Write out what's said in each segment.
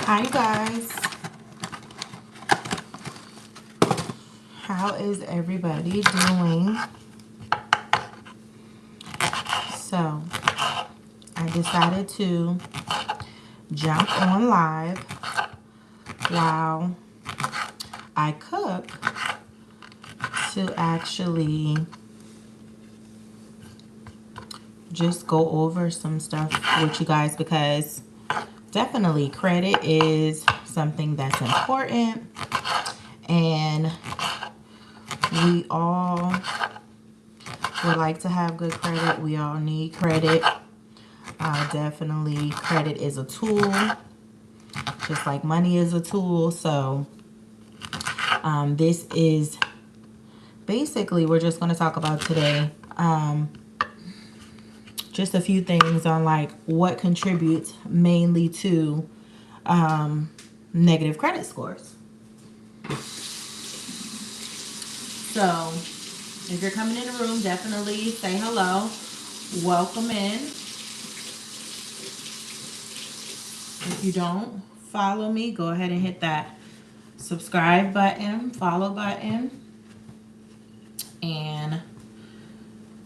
Hi guys, how is everybody doing? So I decided to jump on live while I cook to actually just go over some stuff with you guys, because definitely credit is something that's important, and we all would like to have good credit. We all need credit. Definitely credit is a tool, just like money is a tool. So this is basically, we're just going to talk about today just a few things on like what contributes mainly to negative credit scores. So if you're coming in the room, definitely say hello, welcome in. If you don't follow me, go ahead and hit that subscribe button, follow button, and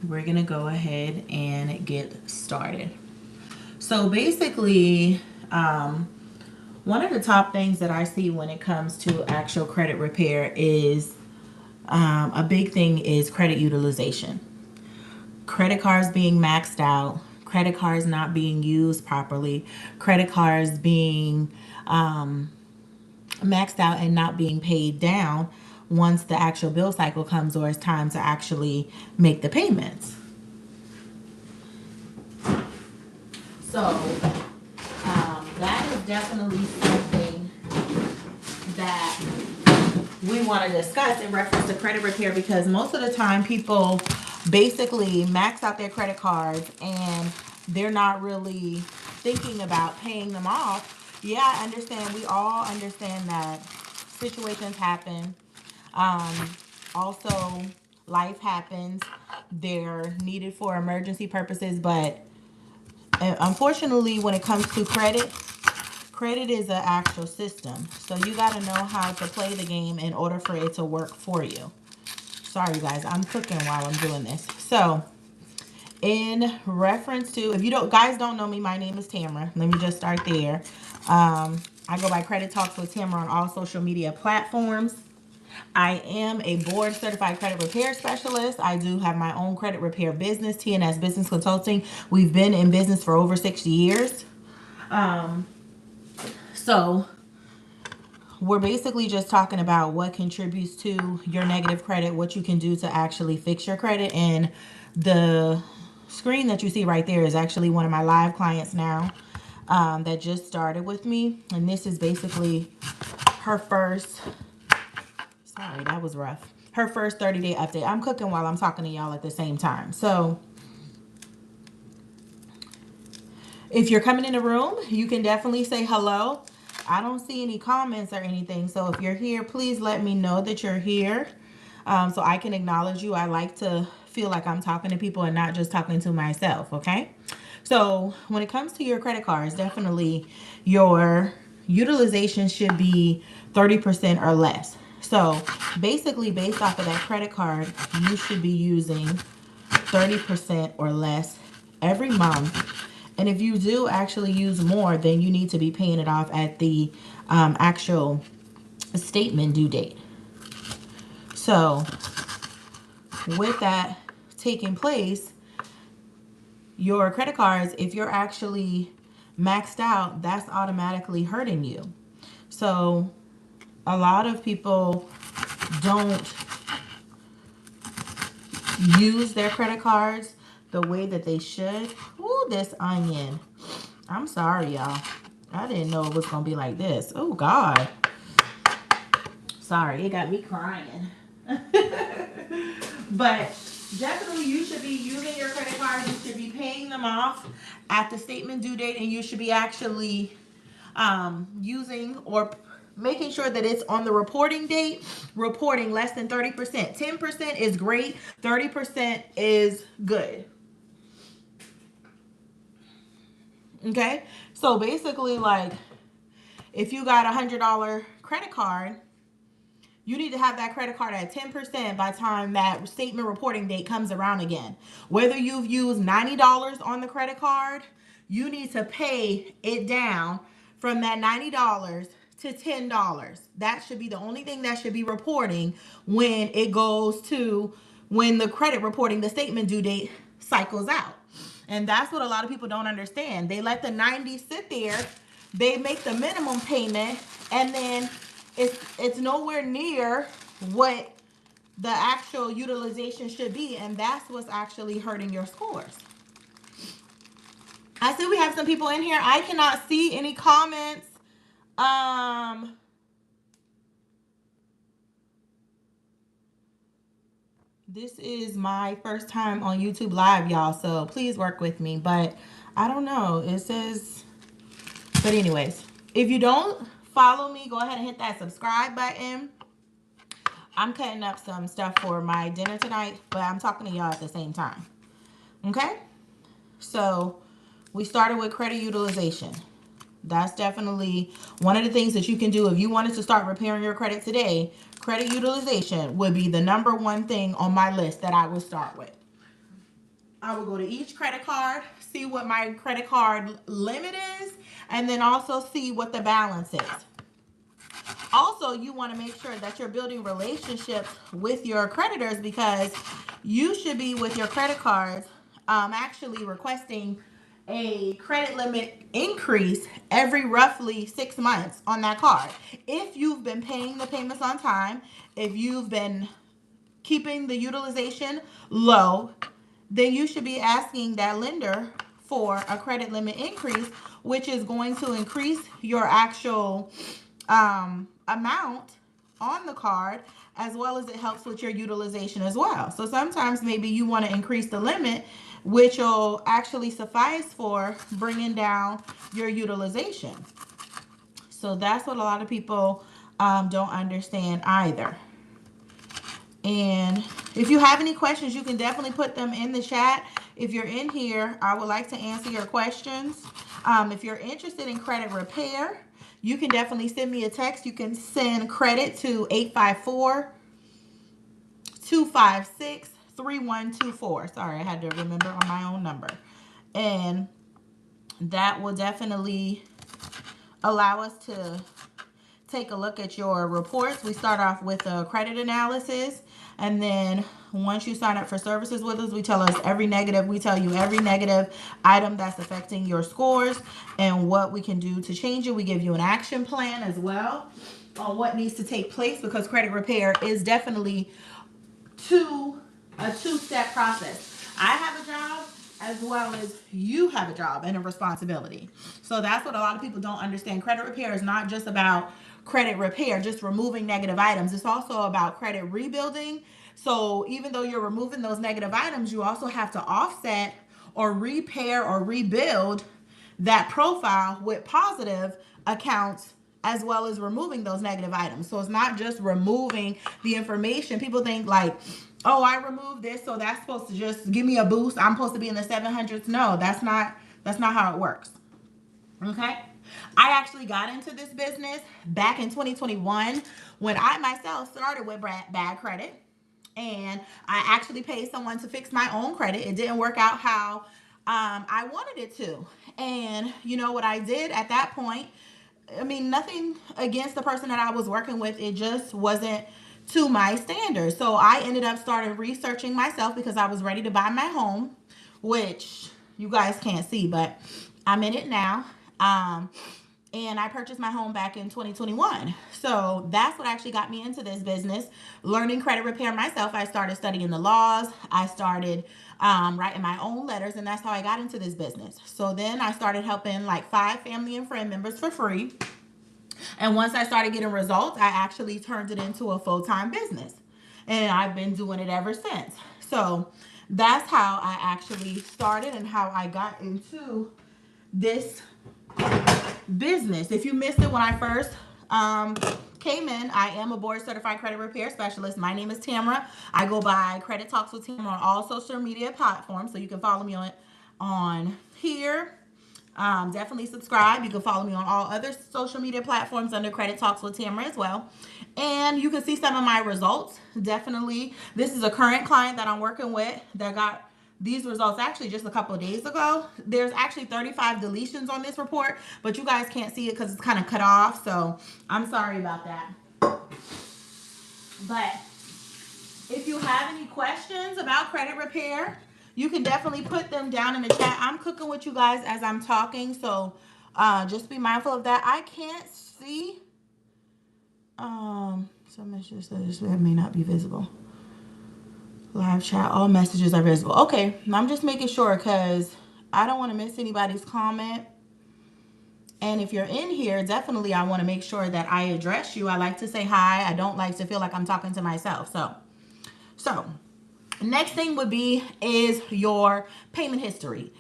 we're gonna go ahead and get started. So basically, one of the top things that I see when it comes to actual credit repair is a big thing is credit utilization. Credit cards being maxed out, credit cards not being used properly, credit cards being maxed out and not being paid down once the actual bill cycle comes or it's time to actually make the payments. So that is definitely something that we want to discuss in reference to credit repair, because most of the time people basically max out their credit cards and they're not really thinking about paying them off. Yeah, I understand. We all understand that situations happen. Also, life happens. They're needed for emergency purposes, but unfortunately, when it comes to credit, credit is an actual system. So you got to know how to play the game in order for it to work for you. Sorry, guys, I'm cooking while I'm doing this. So, in reference to, if you don't guys don't know me, my name is Tamara. Let me just start there. I go by Credit Talks with Tamara on all social media platforms. I am a board certified credit repair specialist. I do have my own credit repair business, TNS Business Consulting. We've been in business for over 60 years. So we're basically just talking about what contributes to your negative credit, what you can do to actually fix your credit. And the screen that you see right there is actually one of my live clients now that just started with me. And this is basically her first, sorry, that was rough. Her first 30-day update. I'm cooking while I'm talking to y'all at the same time. So if you're coming in the room, you can definitely say hello. I don't see any comments or anything. So if you're here, please let me know that you're here so I can acknowledge you. I like to feel like I'm talking to people and not just talking to myself, okay? So when it comes to your credit cards, definitely your utilization should be 30% or less. So basically, based off of that credit card, you should be using 30% or less every month. And if you do actually use more, then you need to be paying it off at the actual statement due date. So with that taking place, your credit cards, if you're actually maxed out, that's automatically hurting you. So a lot of people don't use their credit cards the way that they should. Ooh, this onion. I'm sorry, y'all. I didn't know it was going to be like this. Oh, God. Sorry, it got me crying. But definitely you should be using your credit cards. You should be paying them off at the statement due date, and you should be actually using or making sure that it's on the reporting date, reporting less than 30%. 10% is great. 30% is good. Okay? So basically, like, if you got $100 credit card, you need to have that credit card at 10% by the time that statement reporting date comes around again. Whether you've used $90 on the credit card, you need to pay it down from that $90 to $10. That should be the only thing that should be reporting when it goes to when the credit reporting, the statement due date cycles out. And that's what a lot of people don't understand. They let the 90 sit there, they make the minimum payment, and then it's nowhere near what the actual utilization should be, and that's what's actually hurting your scores. I see we have some people in here. I cannot see any comments. This is my first time on YouTube Live, y'all, so please work with me. But I don't know. It says, but anyways, if you don't follow me, go ahead and hit that subscribe button. I'm cutting up some stuff for my dinner tonight, but I'm talking to y'all at the same time. Okay? So we started with credit utilization. That's definitely one of the things that you can do if you wanted to start repairing your credit today. Credit utilization would be the number one thing on my list that I would start with. I would go to each credit card, see what my credit card limit is, and then also see what the balance is. Also, you want to make sure that you're building relationships with your creditors, because you should be with your credit cards actually requesting a credit limit increase every roughly 6 months on that card. If you've been paying the payments on time, if you've been keeping the utilization low, then you should be asking that lender for a credit limit increase, which is going to increase your actual amount on the card, as well as it helps with your utilization as well. So sometimes maybe you want to increase the limit, which will actually suffice for bringing down your utilization. So that's what a lot of people don't understand either. And if you have any questions, you can definitely put them in the chat. If you're in here, I would like to answer your questions. If you're interested in credit repair, you can definitely send me a text. You can send credit to 854-256-3124. Sorry, I had to remember on my own number. And that will definitely allow us to take a look at your reports. We start off with a credit analysis, and then once you sign up for services with us, we tell you every negative item that's affecting your scores and what we can do to change it. We give you an action plan as well on what needs to take place, because credit repair is definitely a two-step process. I have a job as well as you have a job and a responsibility. So that's what a lot of people don't understand. Credit repair is not just about credit repair, just removing negative items. It's also about credit rebuilding. So even though you're removing those negative items, you also have to offset or repair or rebuild that profile with positive accounts, as well as removing those negative items. So it's not just removing the information. People think like, oh, I removed this, so that's supposed to just give me a boost. I'm supposed to be in the 700s. No, that's not how it works. Okay? I actually got into this business back in 2021 when I myself started with bad credit. And I actually paid someone to fix my own credit. It didn't work out how I wanted it to. And you know what I did at that point? I mean, nothing against the person that I was working with. It just wasn't to my standards. So I ended up starting researching myself, because I was ready to buy my home, which you guys can't see, but I'm in it now. And I purchased my home back in 2021. So that's what actually got me into this business, learning credit repair myself. I started studying the laws. I started writing my own letters, and that's how I got into this business. So then I started helping like 5 family and friend members for free. And once I started getting results, I actually turned it into a full-time business. And I've been doing it ever since. So that's how I actually started and how I got into this business. If you missed it when I first came in, I am a board certified credit repair specialist. My name is Tamara. I go by Credit Talks with Tamara on all social media platforms, so you can follow me on here. Definitely subscribe. You can follow me on all other social media platforms under Credit Talks with Tamara as well. And you can see some of my results. Definitely, this is a current client that I'm working with that got these results actually just a couple of days ago. There's actually 35 deletions on this report, but you guys can't see it because it's kind of cut off. So I'm sorry about that. But if you have any questions about credit repair, you can definitely put them down in the chat. I'm cooking with you guys as I'm talking, so just be mindful of that. I can't see. Some messages that may not be visible. Live chat, all messages are visible. Okay, I'm just making sure because I don't want to miss anybody's comment. And if you're in here, definitely I want to make sure that I address you. I like to say hi. I don't like to feel like I'm talking to myself. So next thing would be is your payment history.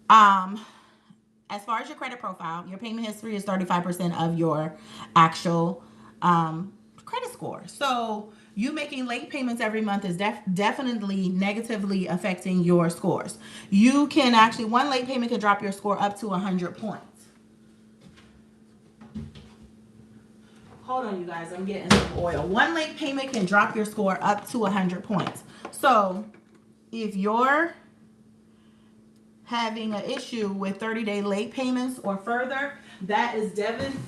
As far as your credit profile, your payment history is 35% of your actual credit score. So you making late payments every month is definitely negatively affecting your scores. You can actually, one late payment can drop your score up to 100 points. Hold on, you guys. I'm getting some oil. One late payment can drop your score up to 100 points. So if you're having an issue with 30-day late payments or further, that is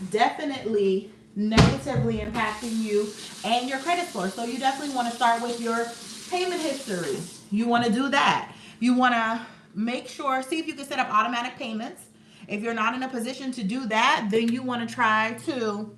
definitely negatively impacting you and your credit score. So you definitely want to start with your payment history. You want to do that. You want to make sure, see if you can set up automatic payments. If you're not in a position to do that, then you want to try to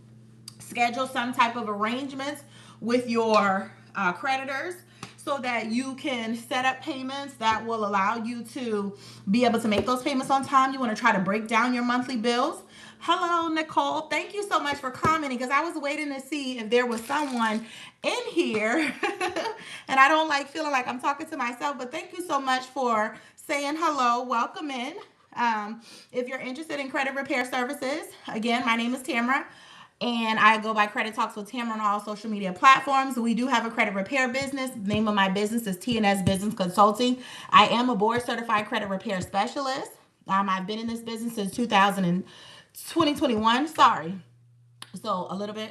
schedule some type of arrangements with your creditors so that you can set up payments that will allow you to be able to make those payments on time. You want to try to break down your monthly bills. Hello, Nicole. Thank you so much for commenting because I was waiting to see if there was someone in here. And I don't like feeling like I'm talking to myself, but thank you so much for saying hello. Welcome in. If you're interested in credit repair services, again, my name is Tamara. And I go by Credit Talks with Tamara on all social media platforms. We do have a credit repair business. The name of my business is TNS Business Consulting. I am a board certified credit repair specialist. I've been in this business since 2021. Sorry. So a little bit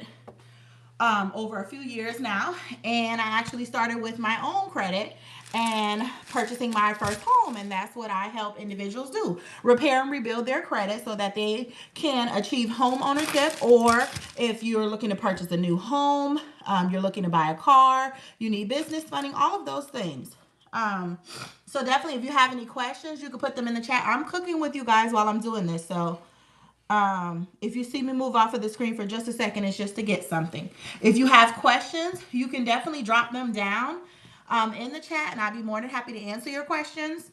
over a few years now. And I actually started with my own credit and purchasing my first home. And that's what I help individuals do. Repair and rebuild their credit so that they can achieve home ownership. Or if you're looking to purchase a new home, you're looking to buy a car, you need business funding, all of those things. So definitely if you have any questions, you can put them in the chat. I'm cooking with you guys while I'm doing this. So if you see me move off of the screen for just a second, it's just to get something. If you have questions, you can definitely drop them down in the chat, and I'd be more than happy to answer your questions.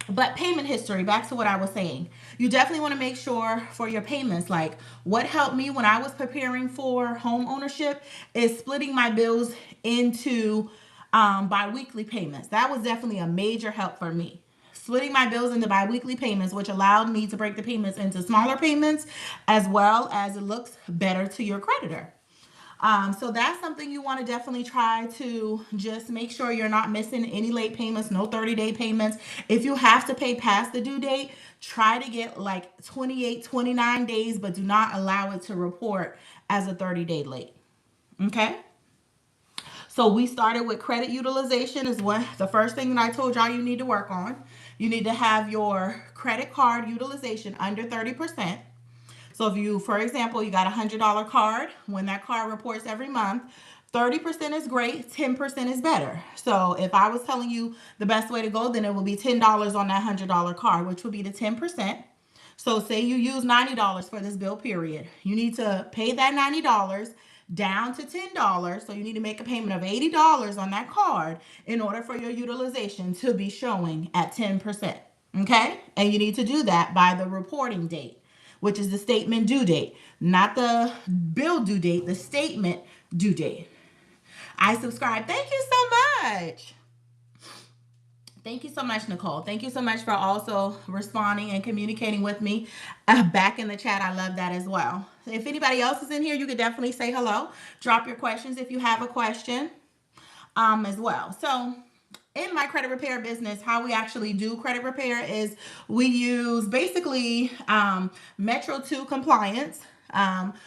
But payment history, back to what I was saying. You definitely want to make sure for your payments, like what helped me when I was preparing for home ownership is splitting my bills into bi-weekly payments. That was definitely a major help for me. Splitting my bills into bi-weekly payments, which allowed me to break the payments into smaller payments, as well as it looks better to your creditor. So that's something you want to definitely try to just make sure you're not missing any late payments, no 30-day payments. If you have to pay past the due date, try to get like 28, 29 days, but do not allow it to report as a 30-day late. Okay? So we started with credit utilization is the first thing that I told y'all you need to work on. You need to have your credit card utilization under 30%. So if you, for example, you got a $100 card, when that card reports every month, 30% is great, 10% is better. So if I was telling you the best way to go, then it would be $10 on that $100 card, which would be the 10%. So say you use $90 for this bill period. You need to pay that $90 down to $10. So you need to make a payment of $80 on that card in order for your utilization to be showing at 10%. Okay? And you need to do that by the reporting date, which is the statement due date, not the bill due date, the statement due date. I subscribe. Thank you so much. Thank you so much, Nicole. Thank you so much for also responding and communicating with me back in the chat. I love that as well. If anybody else is in here, you could definitely say hello. Drop your questions if you have a question as well. So in my credit repair business, how we actually do credit repair is we use basically Metro 2 compliance,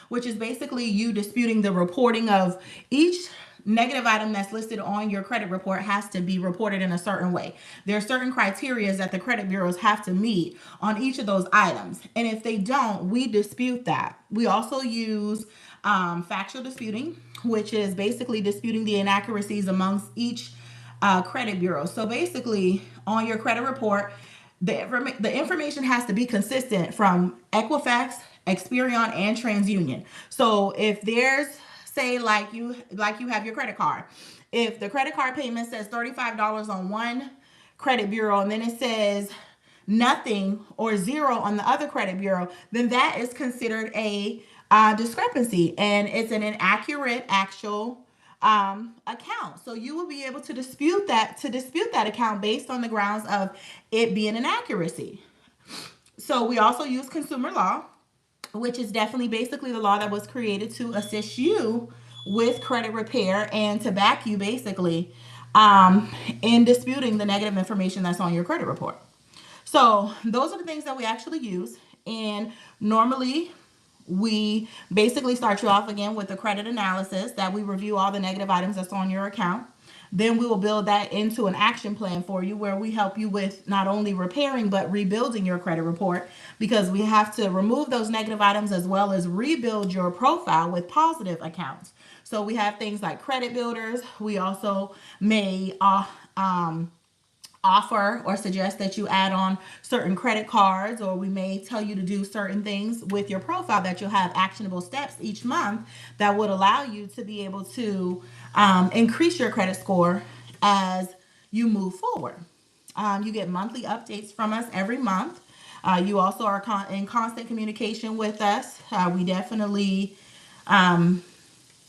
which is basically you disputing the reporting of each negative item that's listed on your credit report has to be reported in a certain way. There are certain criteria that the credit bureaus have to meet on each of those items. And if they don't, we dispute that. We also use factual disputing, which is basically disputing the inaccuracies amongst each credit bureau. So basically, on your credit report, the information has to be consistent from Equifax, Experian, and TransUnion. So if there's, say, like you have your credit card, if the credit card payment says $35 on one credit bureau and then it says nothing or zero on the other credit bureau, then that is considered a discrepancy, and it's an inaccurate actual account. So you will be able to dispute that account based on the grounds of it being an accuracy. So we also use consumer law, which is definitely basically the law that was created to assist you with credit repair and to back you basically in disputing the negative information that's on your credit report. So those are the things that we actually use. And normally we basically start you off again with a credit analysis that we review all the negative items that's on your account. Then we will build that into an action plan for you where we help you with not only repairing but rebuilding your credit report, because we have to remove those negative items as well as rebuild your profile with positive accounts. So we have things like credit builders. We also may offer or suggest that you add on certain credit cards, or we may tell you to do certain things with your profile that you'll have actionable steps each month that would allow you to be able to increase your credit score as you move forward. You get monthly updates from us every month. You also are in constant communication with us. We definitely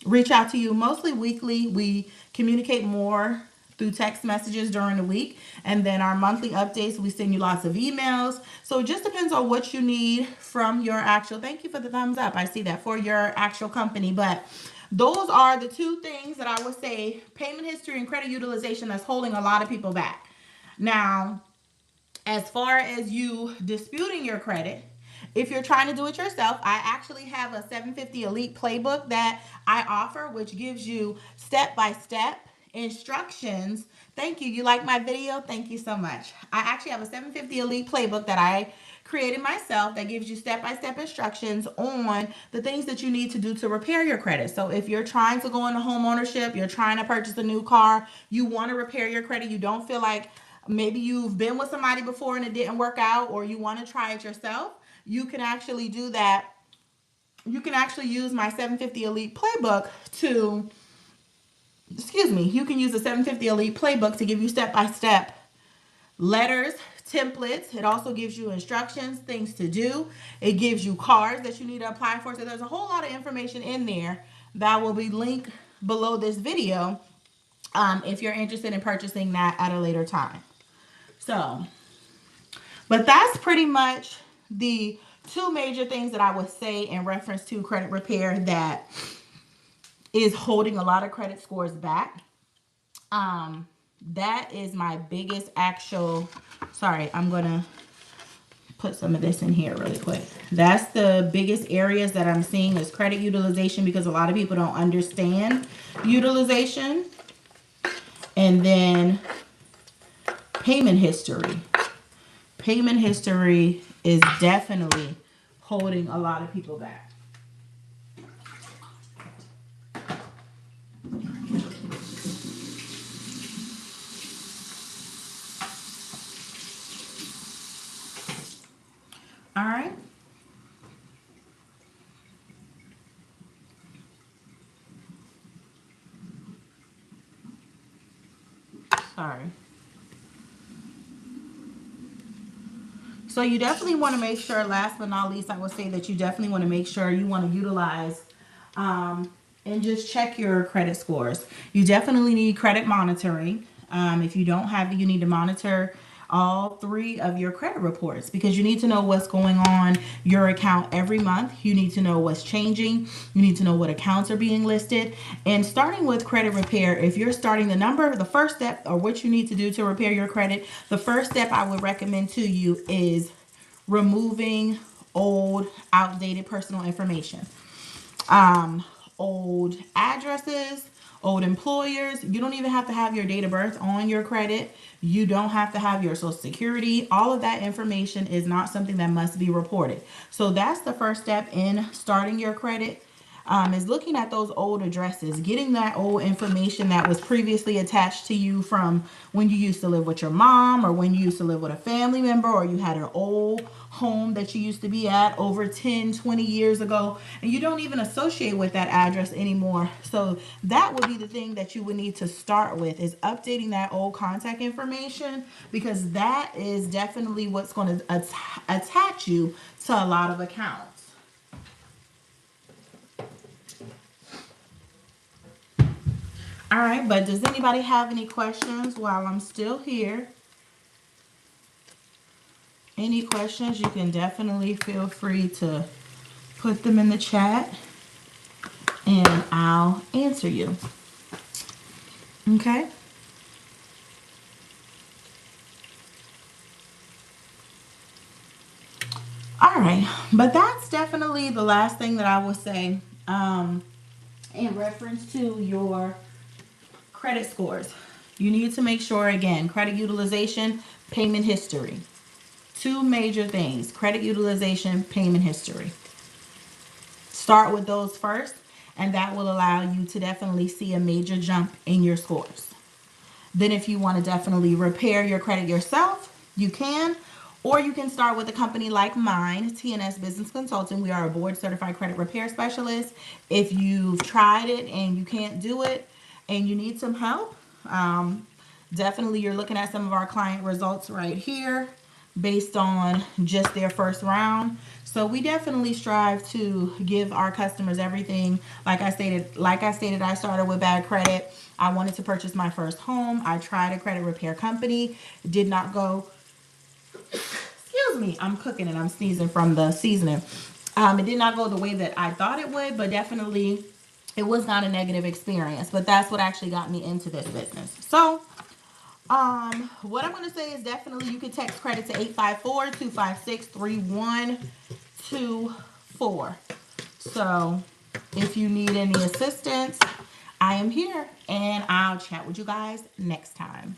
reach out to you mostly weekly. We communicate more through text messages during the week, and then our monthly updates, we send you lots of emails. So it just depends on what you need from your actual, thank you for the thumbs up, I see that, for your actual company. But those are the two things that I would say, payment history and credit utilization, that's holding a lot of people back. Now, as far as you disputing your credit, if you're trying to do it yourself, I actually have a 750 Elite playbook that I offer, which gives you step-by-step instructions. Thank you. You like my video? Thank you so much. I actually have a 750 Elite playbook that I created myself that gives you step-by-step instructions on the things that you need to do to repair your credit. So if you're trying to go into home ownership, you're trying to purchase a new car, you want to repair your credit, you don't feel like maybe you've been with somebody before and it didn't work out, or you want to try it yourself, you can actually do that. You can actually use my 750 Elite playbook to, you can use the 750 Elite playbook to give you step-by-step letters, templates. It also gives you instructions, things to do. It gives you cards that you need to apply for. So there's a whole lot of information in there that will be linked below this video if you're interested in purchasing that at a later time. So, but that's pretty much the two major things that I would say in reference to credit repair that is holding a lot of credit scores back. That is my biggest actual, sorry, I'm going to put some of this in here really quick. That's the biggest areas that I'm seeing is credit utilization, because a lot of people don't understand utilization. And then payment history. Payment history is definitely holding a lot of people back. All right. Sorry. So you definitely want to make sure, last but not least, I would say that you definitely want to make sure you want to utilize and just check your credit scores. You definitely need credit monitoring. If you don't have it, you need to monitor all 3 of your credit reports, because you need to know what's going on your account every month. You need to know what's changing. You need to know what accounts are being listed. And starting with credit repair, if you're starting the first step, or what you need to do to repair your credit, the first step I would recommend to you is removing old, outdated personal information. Old addresses, old employers. You don't even have to have your date of birth on your credit. You don't have to have your social security. All of that information is not something that must be reported. So that's the first step in starting your credit. Is looking at those old addresses, getting that old information that was previously attached to you from when you used to live with your mom, or when you used to live with a family member, or you had an old home that you used to be at over 10, 20 years ago, and you don't even associate with that address anymore. So that would be the thing that you would need to start with, is updating that old contact information, because that is definitely what's going to attach you to a lot of accounts. All right, but does anybody have any questions while I'm still here? Any questions, you can definitely feel free to put them in the chat and I'll answer you. Okay? All right, but that's definitely the last thing that I will say in reference to your credit scores. You need to make sure, again, credit utilization, payment history. 2 major things: credit utilization, payment history. Start with those first, and that will allow you to definitely see a major jump in your scores. Then if you want to definitely repair your credit yourself, you can. Or you can start with a company like mine, TNS Business Consulting. We are a board certified credit repair specialist. If you've tried it and you can't do it and you need some help, definitely you're looking at some of our client results right here based on just their first round. So we definitely strive to give our customers everything. Like I stated, I started with bad credit. I wanted to purchase my first home. I tried a credit repair company. It did not go, excuse me, I'm cooking and I'm sneezing from the seasoning. It did not go the way that I thought it would, but definitely it was not a negative experience. But that's what actually got me into this business. So what I'm going to say is definitely you can text credit to 854-256-3124. So if you need any assistance, I am here, and I'll chat with you guys next time.